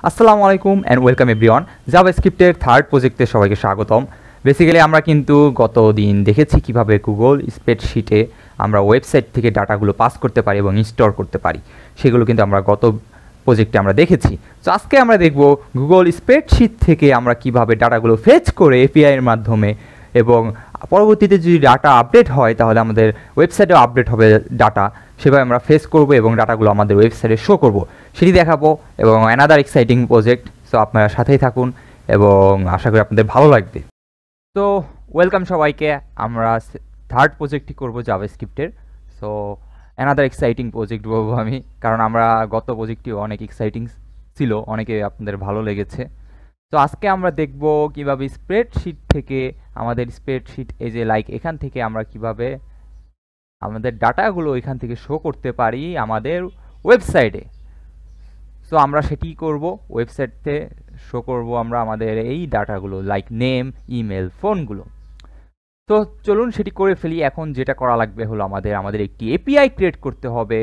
আসসালামু আলাইকুম and welcome everyone. জাভাস্ক্রিপ্টের third প্রজেক্টে সবাইকে স্বাগতম। বেসিক্যালি আমরা কিন্তু গত দিন দেখেছি কিভাবে গুগল স্প্রেডশিটে আমরা ওয়েবসাইট থেকে ডাটাগুলো পাস করতে পারি এবং স্টোর করতে পারি, সেগুলো কিন্তু আমরা গত প্রজেক্টে আমরা দেখেছি। তো আজকে আমরা দেখব গুগল স্প্রেডশিট থেকে আমরা কিভাবে ডাটাগুলো ফেচ করে এপিআইয়ের মাধ্যমে, এবং পরবর্তীতে যদি ডাটা আপডেট হয় তাহলে আমাদের ওয়েবসাইটেও আপডেট হবে ডাটা, সেভাবে আমরা ফেস করব এবং ডাটাগুলো আমাদের ওয়েবসাইটে শো করব, সেটি দেখাবো। এবং অ্যানাদার এক্সাইটিং প্রজেক্ট, সো আপনারা সাথেই থাকুন এবং আশা করি আপনাদের ভালো লাগবে। তো ওয়েলকাম সবাইকে। আমরা থার্ড প্রজেক্টটি করব জাভাস্ক্রিপ্টের। সো অ্যানাদার এক্সাইটিং প্রজেক্ট বলবো আমি, কারণ আমরা গত প্রজেক্টটি অনেক এক্সাইটিং ছিল, অনেকে আপনাদের ভালো লেগেছে। তো আজকে আমরা দেখব কিভাবে স্প্রেডশিট থেকে আমাদের স্প্রেডশিট এই যে লাইক এখান থেকে আমরা কিভাবে আমাদের ডাটাগুলো এখান থেকে শো করতে পারি আমাদের ওয়েবসাইটে। সো আমরা সেটি করব, ওয়েবসাইটে শো করব আমরা আমাদের এই ডাটাগুলো লাইক নেম, ইমেল, ফোনগুলো। তো চলুন সেটি করে ফেলি। এখন যেটা করা লাগবে হলো আমাদের একটি এপিআই ক্রিয়েট করতে হবে।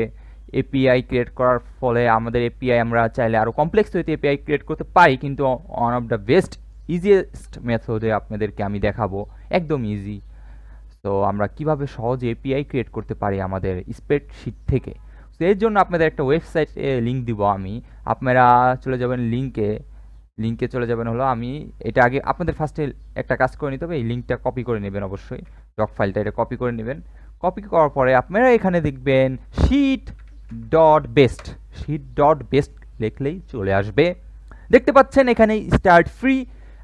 এপিআই ক্রিয়েট করার ফলে আমাদের এপিআই আমরা চাইলে আরও কমপ্লেক্স হইতে এপিআই ক্রিয়েট করতে পারি, কিন্তু one of the best easiest মেথডে আপনাদেরকে আমি দেখাবো, একদম ইজি। তো আমরা কিভাবে সহজে এপিআই ক্রিয়েট করতে পারি আমাদের স্প্রেডশিট থেকে। তো এর জন্য আপনাদের একটা ওয়েবসাইটে লিঙ্ক দিব আমি, আপনারা চলে যাবেন লিঙ্কে চলে যাবেন হলো আমি এটা আগে আপনাদের ফার্স্টে একটা কাজ করে নিতে হবে, এই লিঙ্কটা কপি করে নেবেন, অবশ্যই ডক ফাইলটা এটা কপি করে নেবেন। কপি করার পরে আপনারা এখানে দেখবেন sheet.best লিখলেই চলে আসবে। দেখতে পাচ্ছেন এখানে স্টার্ট ফ্রি,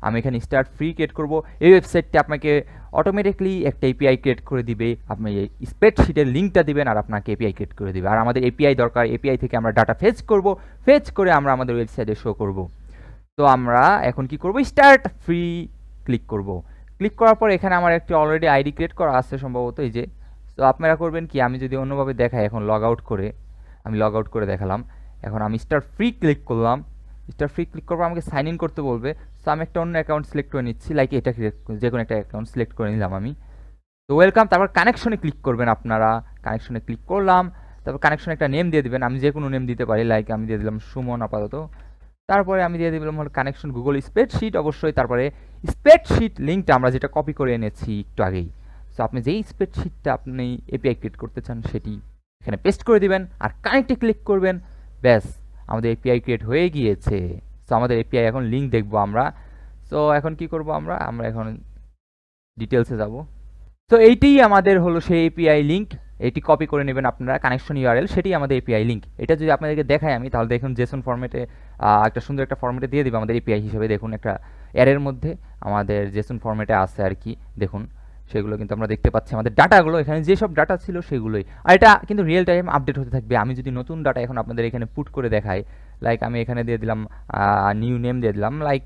আমি এখানে স্টার্ট ফ্রি ক্রিয়েট করব। এই ওয়েবসাইটটা আপনাকে অটোমেটিকলি একটা এপিআই ক্রিয়েট করে দিবে, আপনি এই স্প্রেডশিটের লিঙ্কটা দিবেন আর আপনাকে এপিআই ক্রিয়েট করে দিবে। আর আমাদের এপিআই দরকার, এপিআই থেকে আমরা ডাটা ফেচ করব, ফেচ করে আমরা আমাদের ওয়েবসাইটে শো করব। তো আমরা এখন কি করব, স্টার্ট ফ্রি ক্লিক করব। ক্লিক করার পর এখানে আমার একটি অলরেডি আইডি ক্রিয়েট করা আছে সম্ভবত, এই যে। তো আপনারা করবেন কি, আমি যদি অন্যভাবে দেখাই, এখন লগ আউট করে দেখালাম। এখন আমি স্টার্ট ফ্রি ক্লিক করলাম। স্টার্ট ফ্রি ক্লিক করবো, আমাকে সাইন ইন করতে বলবে। সো আমি একটা অন্য অ্যাকাউন্ট সিলেক্ট করে নিচ্ছি, লাইক এটা যে কোনো একটা অ্যাকাউন্ট সিলেক্ট করে নিলাম আমি। তো ওয়েলকাম, তারপর কানেকশনে ক্লিক করবেন আপনারা। কানেকশনে ক্লিক করলাম, তারপর কানেকশনে একটা নেম দিয়ে দিবেন, আমি যে কোনো নেম দিতে পারি, লাইক আমি দিয়ে দিলাম সুমন আপাতত। তারপরে আমি দিয়ে দিলাম হলো কানেকশন গুগল স্প্রেডশিট, অবশ্যই। তারপরে স্প্রেডশিট লিঙ্কটা আমরা যেটা কপি করে এনেছি একটু আগেই। সো আপনি যেই স্প্রেডশিটটা আপনি এপিআই ক্রিয়েট করতে চান সেটি এখানে পেস্ট করে দিবেন আর কানেক্টে ক্লিক করবেন, ব্যাস আমাদের এপিআই ক্রিয়েট হয়ে গিয়েছে। সো আমাদের এপিআই এখন লিঙ্ক দেখবো আমরা। সো এখন কি করব, আমরা এখন ডিটেলসে যাব। তো এইটাই আমাদের হলো সেই এপিআই লিঙ্ক, এটি কপি করে নেবেন আপনারা, কানেকশন ইউআরএল সেটি আমাদের এপিআই লিঙ্ক। এটা যদি আপনাদেরকে দেখাই আমি, তাহলে দেখুন জেসন ফরম্যাটে একটা সুন্দর একটা ফরম্যাটে দিয়ে দিবে আমাদের এপিআই হিসেবে। দেখুন একটা অ্যারের মধ্যে আমাদের জেসন ফরম্যাটে আছে আর কি, দেখুন সেগুলো কিন্তু আমরা দেখতে পাচ্ছি আমাদের ডাটাগুলো, এখানে যেসব ডাটা ছিল সেগুলোই। আর এটা কিন্তু রিয়েল টাইম আপডেট হতে থাকবে। আমি যদি নতুন ডাটা এখন আপনাদের এখানে পুট করে দেখাই, লাইক আমি এখানে দিয়ে দিলাম নিউ নেম দিয়ে দিলাম, লাইক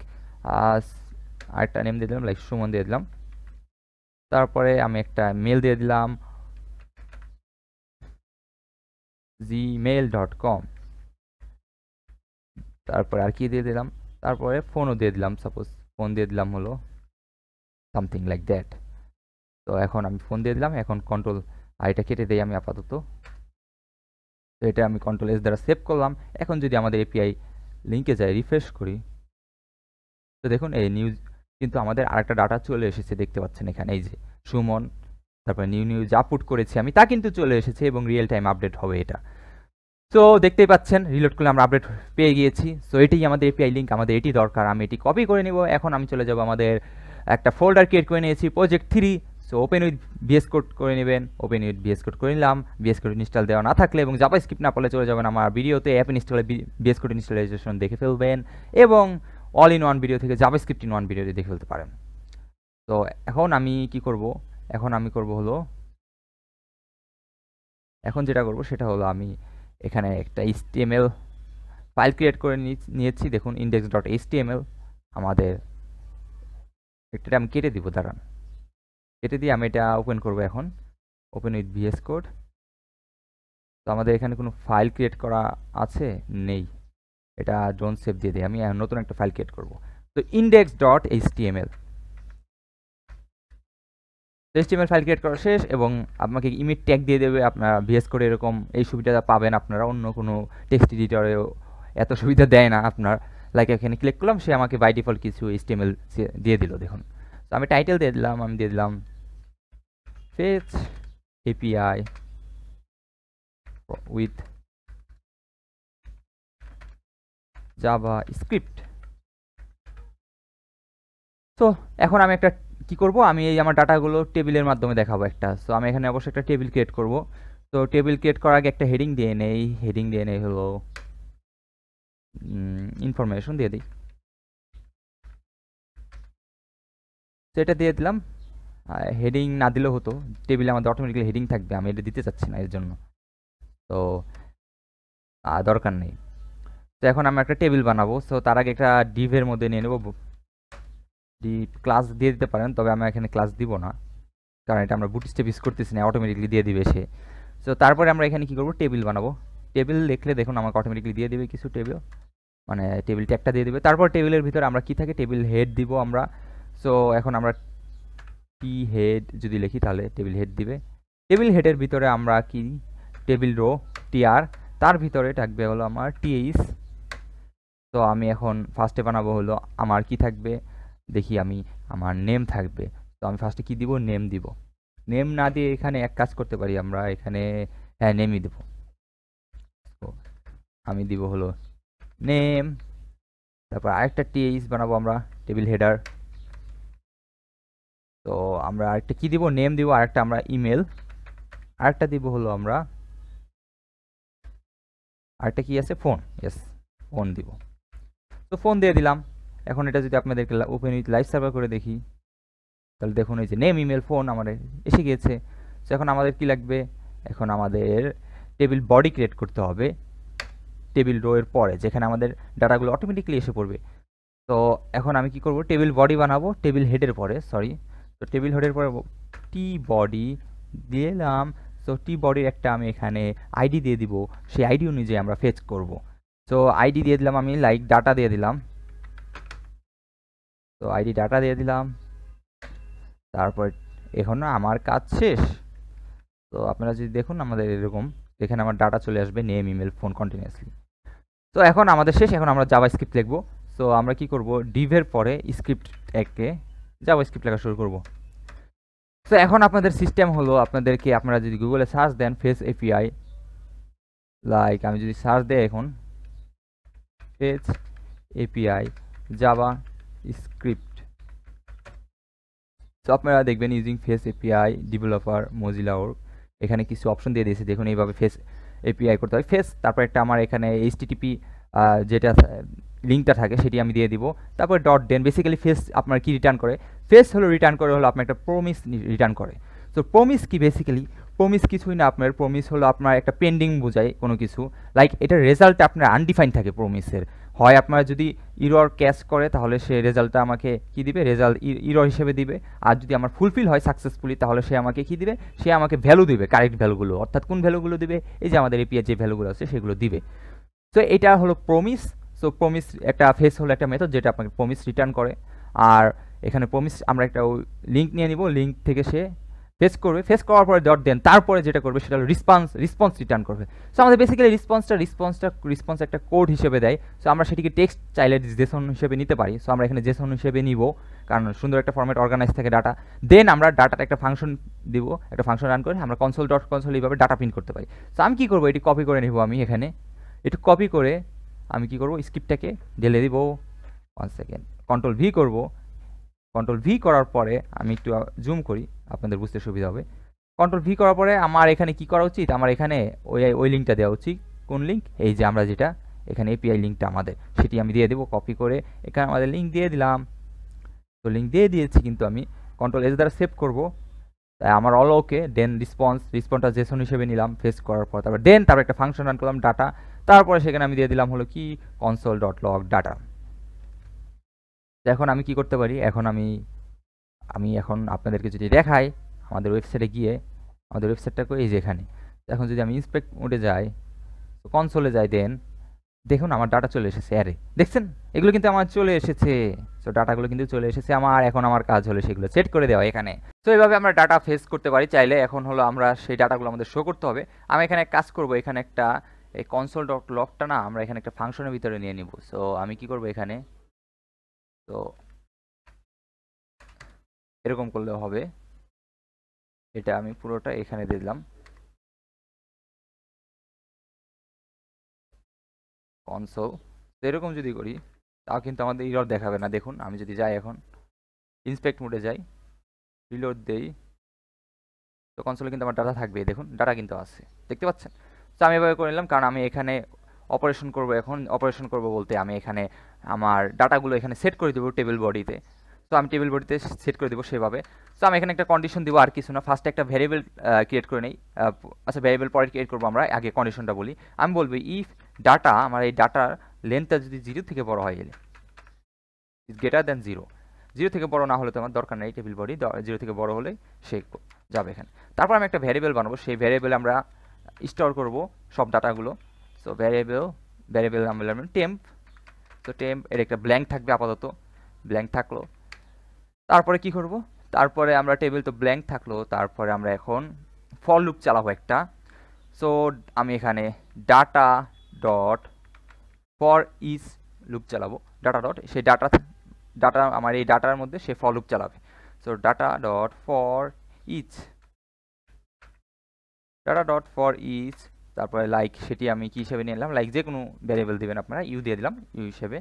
আরেকটা নেম দিয়ে দিলাম, লাইক সুমন দিয়ে দিলাম। তারপরে আমি একটা মেল দিয়ে দিলাম gmail.com, তারপরে আর কি দিয়ে দিলাম, তারপরে ফোনও দিয়ে দিলাম, সাপোজ ফোন দিয়ে দিলাম হলো সামথিং লাইক দ্যাট। তো এখন আমি ফোন দিয়ে দিলাম। এখন কন্ট্রোল আর এটা কেটে দিই আমি আপাতত। তো এটা আমি কন্ট্রোল এস দ্বারা সেভ করলাম। এখন যদি আমাদের এপিআই লিঙ্কে যাই, রিফ্রেশ করি, তো দেখুন এই নিউজ কিন্তু আমাদের আরেকটা ডাটা চলে এসেছে, দেখতে পাচ্ছেন এখানে এই যে সুমন, তারপরে নিউ যা পুট করেছি আমি তা কিন্তু চলে এসেছে এবং রিয়েল টাইম আপডেট হবে এটা। তো দেখতেই পাচ্ছেন রিলোড করলে আমরা আপডেট পেয়ে গিয়েছি। সো এটাই আমাদের এপিআই লিঙ্ক, আমাদের এটি দরকার, আমি এটি কপি করে নেব। এখন আমি চলে যাব, আমাদের একটা ফোল্ডার ক্রিয়েট করে নিয়েছি project 3। So open with VS code করে নেবেন, ওপেন উইথ ভিএস কোড করে নিলাম। ভিএস কোড ইনস্টল দেওয়া না থাকলে এবং জাভাস্ক্রিপ্ট না পড়লে চলে যাবেন আমার ভিডিওতে, অ্যাপ ইনস্টলে ভিএস কোড ইনস্টলেশন দেখে ফেলবেন এবং অল ইন ওয়ান ভিডিও থেকে জাভাস্ক্রিপ্ট ইন ওয়ান ভিডিওতে দেখে ফেলতে পারেন। তো এখন আমি কি করব, এখন যেটা করব সেটা হলো আমি এখানে একটা HTML ফাইল ক্রিয়েট করে নিয়েছি, দেখুন index.html। আমাদের এটা আমি কেটে দিব, দাঁড়ান, কেটে দিয়ে আমি এটা ওপেন করব। এখন ওপেন উইথ ভিএস কোড। তো আমাদের এখানে কোনো ফাইল ক্রিয়েট করা আছে নেই, এটা ডোন্ট সেভ দিয়ে দিই, আমি নতুন একটা ফাইল ক্রিয়েট করব। তো index.html HTML ফাইল ক্রিয়েট করা শেষ এবং আপনাকে ইমেজ ট্যাগ দিয়ে দেবে। আপনারা ভিএস কোডে এরকম এই সুবিধাটা পাবেন, আপনারা অন্য কোনো টেক্সট এডিটরেও এত সুবিধা দেয় না আপনার। লাইক এখানে ক্লিক করলাম, সে আমাকে বাই ডিফল্ট কিছু HTML দিয়ে দিল। দেখুন, তো আমি টাইটেল দিয়ে দিলাম, আমি দিয়ে দিলাম ফেচ API উইথ JavaScript। তো এখন আমি একটা কি করব, আমি এই আমার ডাটাগুলো টেবিলের মাধ্যমে দেখাবো একটা। সো আমি এখানে অবশ্যই একটা টেবিল ক্রিয়েট করব। তো টেবিল ক্রিয়েট করার আগে একটা হেডিং দিয়ে নেই হলো ইনফরমেশন দিয়ে দিই। তো এটা দিয়ে দিলাম। হেডিং না দিলেও হতো, টেবিলে আমাদের অটোমেটিক্যালি হেডিং থাকবে, আমি এটা দিতে চাচ্ছি না এর জন্য, তো দরকার নেই। তো এখন আমি একটা টেবিল বানাবো। সো তার আগে একটা ডিভের মধ্যে নিয়ে নেব, ডিভ ক্লাস দিয়ে দিতে পারেন, তবে আমি এখানে ক্লাস দিব না, কারণ এটা আমরা বুটস্ট্র্যাপ ইউজ করতেছি না, অটোমেটিক্যালি দিয়ে দিবে সে। সো তারপরে আমরা এখানে কি করব, টেবিল বানাবো। টেবিল লিখলে দেখুন আমাকে অটোমেটিক্যালি দিয়ে দিবে কিছু টেবিল, মানে টেবিল ট্যাগটা দিয়ে দিবে। তারপর টেবিলের ভিতরে আমরা কি থাকে, টেবিল হেড দিব আমরা। সো এখন আমরা টি হেড যদি লিখি তাহলে টেবিল হেড দিবে। টেবিল হেডের ভিতরে আমরা কি, টেবিল রো TR, তার ভিতরে থাকবে হলো আমার TH। তো আমি এখন ফার্স্টে বানাবো হলো আমার কি থাকবে, দেখি আমি, আমার নেম থাকবে। তো আমি ফার্স্টে কি দিব, নেম দিব। নেম না দিয়ে এখানে এক কাজ করতে পারি আমরা, এখানে হ্যাঁ নেমই দেব। তো আমি দিব হলো নেম, তারপর আরেকটা TH বানাবো আমরা, টেবিল হেডার। তো আমরা আরেকটা কি দিব, নেম দিব, আরেকটা আমরা ইমেল, আরেকটা দিব হলো আমরা, আরেকটা কি আছে, ফোন, ইয়েস ফোন দিব। তো ফোন দিয়ে দিলাম। এখন এটা যদি আপনাদেরকে ওপেন উইথ লাইভ সার্ভার করে দেখি, তাহলে দেখুন এই যে নেম ইমেল ফোন আমাদের এসে গিয়েছে। তো এখন আমাদের কি লাগবে, এখন আমাদের টেবিল বডি ক্রিয়েট করতে হবে টেবিল রো এর পরে, যেখানে আমাদের ডাটাগুলো অটোমেটিক্যালি এসে পড়বে। তো এখন আমি কি করব, টেবিল বডি বানাবো টেবিল হেডের পরে, সরি। তো টেবিল হেডের পরে টি বডি দিলাম। সো টি বডির একটা আমি এখানে আইডি দিয়ে দিব, সেই আইডি অনুযায়ী আমরা ফেচ করব। সো আইডি দিয়ে দিলাম আমি, লাইক ডাটা দিয়ে দিলাম। তো আইডি ডাটা দিয়ে দিলাম। তারপর এখন আমার কাজ শেষ। তো আপনারা যদি দেখুন আমাদের এরকম, এখানে আমার ডাটা চলে আসবে, নেম ইমেল ফোন কন্টিনিউয়াসলি। তো এখন আমাদের শেষ, এখন আমরা জাভাস্ক্রিপ্ট লিখবো। সো আমরা কি করব, ডিভের পরে স্ক্রিপ্ট ট্যাগে জাভাস্ক্রিপ্ট লেখা শুরু করব। তো এখন আপনাদের সিস্টেম হলো, আপনাদেরকে, আপনারা যদি গুগলে সার্চ দেন ফেস API, লাইক আমি যদি সার্চ দেই এখন ফেস API জাভাস্ক্রিপ্ট, তো আপনারা দেখবেন using fetch API developer Mozilla org, এখানে কিছু অপশন দিয়ে দিয়েছে। দেখুন এইভাবে ফেস API করতে হয়, ফেস, তারপর একটা আমার এখানে HTTP যেটা লিঙ্কটা থাকে সেটি আমি দিয়ে দিব। তারপর .দেন বেসিক্যালি ফেস আপনার কি রিটার্ন করে, ফেস হলো রিটার্ন করে হলো আপনার একটা প্রমিস রিটার্ন করে। তো প্রমিস কি, বেসিক্যালি প্রমিস কিছুই না, আপনার প্রমিস হলো আপনার একটা পেন্ডিং বোঝায় কোনো কিছু, লাইক এটার রেজাল্ট আপনার আনডিফাইন থাকে প্রমিসের। হয় আপনার যদি ইরর ক্যাচ করে তাহলে সে রেজাল্টটা আমাকে কি দিবে, রেজাল্ট ইরর হিসেবে দিবে। আর যদি আমার ফুলফিল হয় সাকসেসফুলি তাহলে সে আমাকে কি দিবে, সে আমাকে ভ্যালু দিবে, কারেক্ট ভ্যালুগুলো। অর্থাৎ কোন ভ্যালুগুলো দিবে, এই যে আমাদের এপিআই যে ভ্যালুগুলো আছে সেগুলো দিবে। তো এটা হলো প্রমিস। সো প্রমিস একটা ফেস হলো একটা মেথড যেটা আপনাকে প্রমিস রিটার্ন করে। আর এখানে প্রমিস আমরা একটা লিঙ্ক নিয়ে নিব, লিঙ্ক থেকে সে ফেস করবে, ফেস করার পরে .দেন তারপরে যেটা করবে সেটা হলো রেসপন্স রিটার্ন করবে। সো আমাদের বেসিক্যালি রেসপন্স একটা কোড হিসেবে দেয়। সো আমরা সেটিকে টেক্সট চাইলে জেসন হিসেবে নিতে পারি। সো আমরা এখানে জেসন হিসেবে নিব, কারণ সুন্দর একটা ফরম্যাট অর্গানাইজ থাকে ডাটা। দেন আমরা ডাটাটা একটা ফাংশন দিব, একটা ফাংশন রান করে আমরা console এইভাবে ডাটা প্রিন্ট করতে পারি। সো আমি কি করবো, এটি কপি করে নিব, আমি এখানে একটু কপি করে আমি কি করব, স্ক্রিপ্টটাকে ঢেলে দিব। 1 সেকেন্ড, Ctrl+V করব। Ctrl+V করার পরে আমি একটু জুম করি, আপনাদের বুঝতে সুবিধা হবে। Ctrl+V করার পরে আমার এখানে কি করা উচিত, আমার এখানে ওই লিঙ্কটা দেওয়া উচিত। কোন লিঙ্ক, এই যে আমরা যেটা এখানে এপিআই লিঙ্কটা আমাদের, সেটি আমি দিয়ে দেবো কপি করে। এখানে আমাদের লিঙ্ক দিয়ে দিলাম। তো লিঙ্ক দিয়ে দিয়েছি, কিন্তু আমি Ctrl+S দ্বারা সেভ করব। তাই আমার অল ওকে। দেন রেসপন্সটা জেসন হিসেবে নিলাম ফেস করার পর, তারপর একটা ফাংশন রান করলাম ডাটা। তারপরে সেখানে আমি দিয়ে দিলাম হলো কি console.log ডাটা। এখন আমি কি করতে পারি, এখন আমি এখন আপনাদেরকে যদি দেখাই আমাদের ওয়েবসাইটে গিয়ে, আমাদের ওয়েবসাইটটা এই যে এখানে, এখন যদি আমি ইন্সপেক্ট মোডে যাই, কনসোলে যাই, দেন দেখুন আমার ডাটা চলে এসেছে। আরে দেখছেন, এগুলো কিন্তু আমার চলে এসেছে। সো ডাটাগুলো কিন্তু চলে এসেছে আমার। এখন আমার কাজ হলো সেগুলো সেট করে দেওয়া এখানে। তো এইভাবে আমরা ডাটা ফেস করতে পারি চাইলে। এখন হলো আমরা সেই ডাটাগুলো আমাদের শো করতে হবে। আমি এখানে কাজ করব, এখানে একটা এই কনসোল ডট লগটা না আমরা এখানে একটা ফাংশনের ভিতরে নিয়ে নিব। সো আমি কি করব এখানে, তো এরকম করলে হবে, এটা আমি পুরোটা এখানে দিয়ে দিলাম কনসোল। তো এরকম যদি করি তাও কিন্তু আমাদের এরর দেখাবে না। দেখুন আমি যদি যাই এখন ইন্সপেক্ট মোডে যাই, রিলোড দেই, তো কনসোলে কিন্তু আমার ডাটা থাকবে, দেখুন ডাটা কিন্তু আছে, দেখতে পাচ্ছেন। তো আমি এভাবে করে নিলাম কারণ আমি এখানে অপারেশন করব। এখন অপারেশন করব বলতে আমি এখানে আমার ডাটাগুলো এখানে সেট করে দেবো টেবিল বডিতে। তো আমি টেবিল বডিতে সেট করে দেবো সেভাবে। তো আমি এখানে একটা কন্ডিশন দিব, আর কিছু না। ফার্স্টে একটা ভ্যারিয়েবল ক্রিয়েট করে নেই। আচ্ছা ভ্যারিয়েবল পরে ক্রিয়েট করবো আমরা, আগে কন্ডিশনটা বলি। আমি বলবো ইফ ডাটা, আমার এই ডাটার লেন্থটা যদি 0 থেকে বড় হয়ে গেলে, ইজ গ্রেটার দ্যান 0, 0 থেকে বড় না হলে তো আমার দরকার নেই টেবিল বডি, 0 থেকে বড় হলে সে যাবে এখানে। তারপর আমি একটা ভ্যারিয়েবল বানাবো, সেই ভ্যারিয়েবলে আমরা স্টোর করব সব ডাটাগুলো। সো ভ্যারিয়েবল আমরা টেম্প। তো টেম্প এর একটা ব্ল্যাঙ্ক থাকবে, আপাতত ব্ল্যাঙ্ক থাকলো। তারপরে কি করব, তারপরে আমরা টেবিল তো ব্ল্যাঙ্ক থাকলো, তারপরে আমরা এখন ফর লুপ চালাবো একটা। সো আমি এখানে data dot for each loop চালাবো, ডাটা ডট, সেই ডাটা আমার এই ডাটার মধ্যে সে ফর লুপ চালাবে। So data dot for each, data dot for each, তারপরে লাইক সেটি আমি কি হিসেবে নিয়ে নিলাম, লাইক যে কোনো ভ্যারিয়েবল দিবেন আপনারা, ইউ দিয়ে দিলাম ইউ হিসেবে।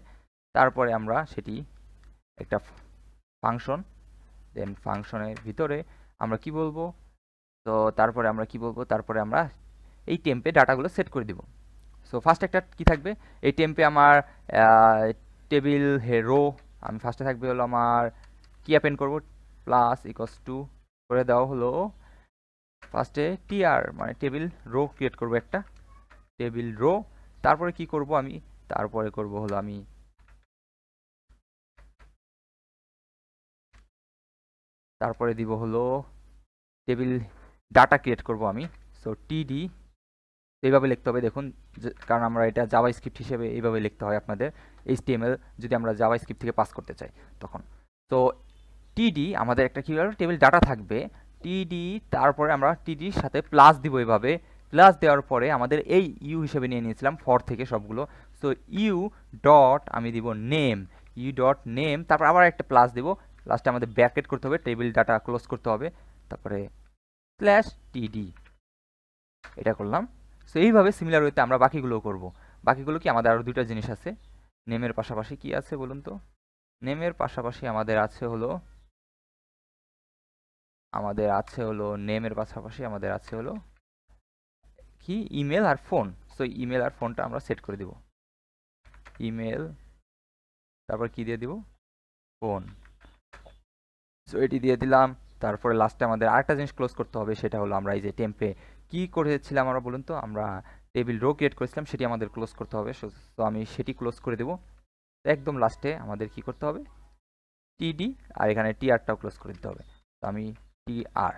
তারপরে আমরা সেটি একটা ফাংশন, দেন ফাংশনের ভিতরে আমরা কি বলবো, তো তারপরে আমরা কি বলবো, তারপরে আমরা এই টেম্পে ডাটাগুলো সেট করে দিব। সো ফার্স্ট একটা কি থাকবে, এই টেম্পে আমার টেবিল রো, আমি ফার্স্টে থাকবে হলো আমার কি অ্যাপেন্ড করব, প্লাস ইকস টু করে দেওয়া হলো ফার্স্টে টিআর, মানে টেবিল রো ক্রিয়েট করব একটা টেবিল রো। তারপরে কি করব আমি, তারপরে করব হলো আমি তারপরে দিব হলো টেবিল ডাটা ক্রিয়েট করব আমি। সো টিডি এইভাবে লিখতে হবে, দেখুন কারণ আমরা এটা জাভাস্ক্রিপ্ট হিসেবে এইভাবে লিখতে হয় আপনাদের, এইচটিএমএল যদি আমরা জাভাস্ক্রিপ্ট থেকে পাস করতে চাই তখন। তো টিডি আমাদের একটা কি হলো টেবিল ডাটা থাকবে টিডি, তারপরে আমরা টিডির সাথে প্লাস দিব এইভাবে। প্লাস দেওয়ার পরে আমাদের এই ইউ হিসেবে নিয়ে নিয়েছিলাম ফর থেকে সবগুলো। সো ইউ ডট আমি দিব নেম, ইউ ডট নেম, তারপর আবার একটা প্লাস দিব, লাস্টে আমাদের ব্র্যাকেট করতে হবে, টেবিল ডাটা ক্লোজ করতে হবে, তারপরে স্ল্যাশ টিডি, এটা করলাম। সো এইভাবে সিমিলার ওয়েতে আমরা বাকিগুলো করব। বাকিগুলো কি আমাদের আরও দুইটা জিনিস আছে, নেমের পাশাপাশি কি আছে বলুন তো, নেমের পাশাপাশি আমাদের আছে হলো নেমের পাশাপাশি আমাদের আছে হলো কি ইমেল আর ফোন। সো ইমেল আর ফোনটা আমরা সেট করে দিব, ইমেল তারপর কি দিয়ে দিব, ফোন। সো এটি দিয়ে দিলাম। তারপরে লাস্টে আমাদের আরেকটা জিনিস ক্লোজ করতে হবে, সেটা হলো আমরা এই যে টেম্পে কি করেছিলাম আমরা বলুন তো, আমরা টেবিল রো ক্রিয়েট করেছিলাম, সেটি আমাদের ক্লোজ করতে হবে। তো আমি সেটি ক্লোজ করে দেব। একদম লাস্টে আমাদের কি করতে হবে, টিডি, আর এখানে টিআরটাও ক্লোজ করে দিতে হবে। তো আমি টিআর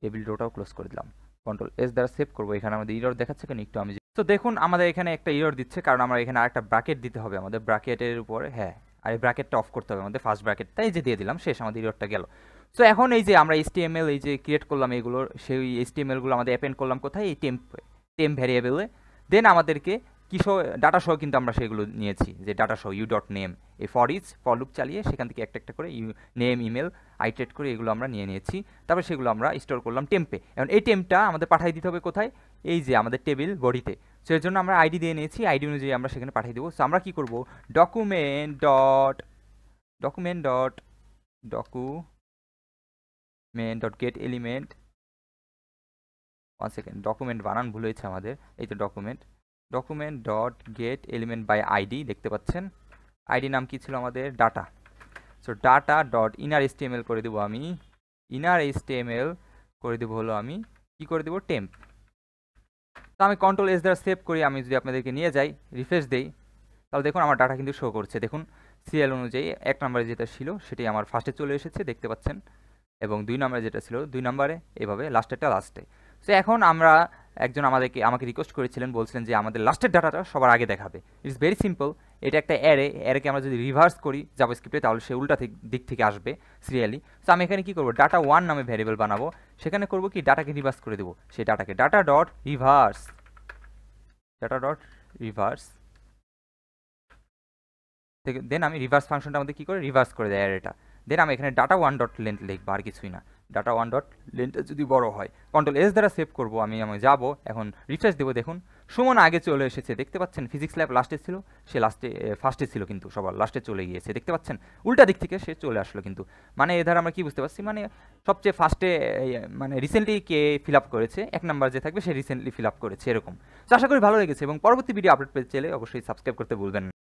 টেবিল রোটাও ক্লোজ করে দিলাম, কন্ট্রোল এস দ্বারা সেভ করবো। এখানে আমাদের ইরর দেখাচ্ছে কেন একটু আমি, তো দেখুন আমাদের এখানে একটা ইরর দিচ্ছে কারণ আমরা এখানে আরেকটা ব্র্যাকেট দিতে হবে আমাদের, ব্র্যাকেটের উপরে, হ্যাঁ, আর এই ব্র্যাকেটটা অফ করতে হবে আমাদের, ফার্স্ট ব্র্যাকেট, তাই যে দিয়ে দিলাম, শেষ, আমাদের ইররটা গেল। সো এখন এই যে আমরা এইচটিএমএল এই যে ক্রিয়েট করলাম এগুলোর, সেই এইচটিএমএলগুলো আমাদের অ্যাপেন্ড করলাম কোথায়, এই টেম্প ভ্যারিয়েবলে। দেন আমাদেরকে কি সহ ডাটা সহ কিন্তু আমরা সেগুলো নিয়েছি, যে ডাটা সহ ইউ ডট নেম, এই ফর লুপ চালিয়ে সেখান থেকে একটা একটা করে নেম ইমেল আইট্রেট করে এগুলো আমরা নিয়ে নিয়েছি। তারপর সেগুলো আমরা স্টোর করলাম টেম্পে। এখন এই টেম্পটা আমাদের পাঠিয়ে দিতে হবে কোথায়, এই যে আমাদের টেবিল বডিতে। সো এর জন্য আমরা আইডি দিয়ে নিয়েছি, আইডি অনুযায়ী আমরা সেখানে পাঠিয়ে দেবো। সো আমরা কি করব, document dot get element, one second, document বানান ভুল হয়েছে আমাদের, এই তো document dot get element by ID, দেখতে পাচ্ছেন আইডি নাম কি ছিল আমাদের, data. So data dot inner HTML করে দেবো আমি, ইনার এইচটিএমএল করে দেবো হলো আমি কি করে দেবো, টেম্প। তো আমি কন্ট্রোল এস দ্বারা সেভ করি, আমি যদি আপনাদেরকে নিয়ে যাই রিফ্রেশ দেই, তাহলে দেখুন আমার ডাটা কিন্তু শো করছে। দেখুন সিরিয়াল অনুযায়ী 1 নম্বরে যেটা ছিল সেটি আমার ফার্স্টে চলে এসেছে, দেখতে পাচ্ছেন, এবং 2 নম্বরে যেটা ছিল 2 নম্বরে, এভাবে লাস্টেরটা লাস্টে। সো এখন আমরা আমাকে রিকোয়েস্ট করেছিলেন, বলছিলেন যে আমাদের লাস্টের ডাটাটা সবার আগে দেখাবে। ইটস ভেরি সিম্পল, এটা একটা অ্যারেকে আমরা যদি রিভার্স করি জাভাস্ক্রিপ্টে, তাহলে সে উল্টা দিক থেকে আসবে সিরিয়ালি। সো আমি এখানে কি করব, ডাটা 1 নামে ভ্যারিয়েবল বানাবো, সেখানে করব কি ডাটাকে রিভার্স করে দেবো, সেই ডাটাকে data dot reverse, data dot reverse then আমি রিভার্স ফাংশনটা আমাদের কী করে রিভার্স করে দেয় অ্যারেটা। দেন আমি এখানে ডাটা ওয়ান ডট লেন্থ লিখবো, আর কিছুই না। ডাটা ওয়ান ডট লেন্থটা যদি বড় হয় কন্ট্রোল এস দ্বারা সেভ করবো। আমি যাবো এখন রিফ্রেশ দেবো, দেখুন সুমন আগে চলে এসেছে, দেখতে পাচ্ছেন। ফিজিক্স ল্যাব লাস্টে ছিল, সে ফার্স্টে ছিল, কিন্তু সবার লাস্টে চলে গিয়েছে, দেখতে পাচ্ছেন। উল্টা দিক থেকে সে চলে আসলো, কিন্তু মানে এ দ্বারা আমরা কি বুঝতে পারছি, মানে সবচেয়ে ফার্স্টে মানে রিসেন্টলি কে ফিল আপ করেছে, 1 নাম্বার যে থাকবে সে রিসেন্টলি ফিল আপ করেছে, এরকম। তো আশা করি ভালো লেগেছে, এবং পরবর্তী ভিডিও আপলোড পেতে চাইলে অবশ্যই সাবস্ক্রাইব করতে ভুলবেন না।